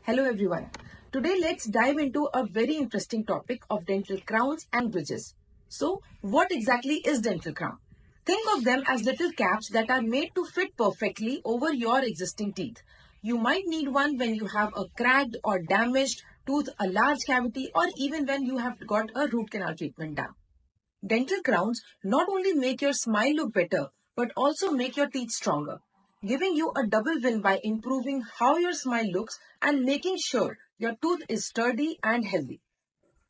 Hello everyone. Today let's dive into a very interesting topic of dental crowns and bridges. So, what exactly is dental crown? Think of them as little caps that are made to fit perfectly over your existing teeth. You might need one when you have a cracked or damaged tooth, a large cavity, or even when you have got a root canal treatment done. Dental crowns not only make your smile look better, but also make your teeth stronger, giving you a double win by improving how your smile looks and making sure your tooth is sturdy and healthy.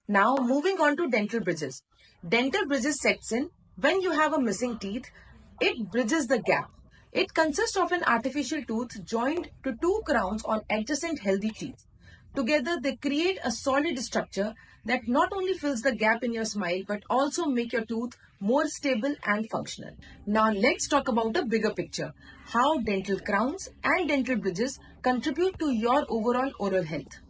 Now, moving on to dental bridges. Dental bridges sets in when you have a missing teeth. It bridges the gap. It consists of an artificial tooth joined to two crowns on adjacent healthy teeth. Together, they create a solid structure that not only fills the gap in your smile but also make your tooth more stable and functional. Now, let's talk about a bigger picture. How dental crowns and dental bridges contribute to your overall oral health.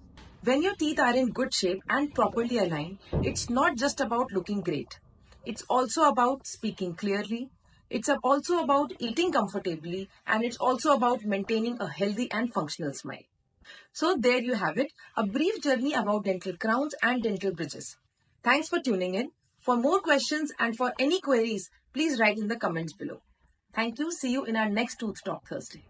When your teeth are in good shape and properly aligned, it's not just about looking great. It's also about speaking clearly. It's also about eating comfortably, and it's also about maintaining a healthy and functional smile. So there you have it, a brief journey about dental crowns and dental bridges. Thanks for tuning in. For more questions and for any queries, please write in the comments below. Thank you. See you in our next Tooth Talk Thursday.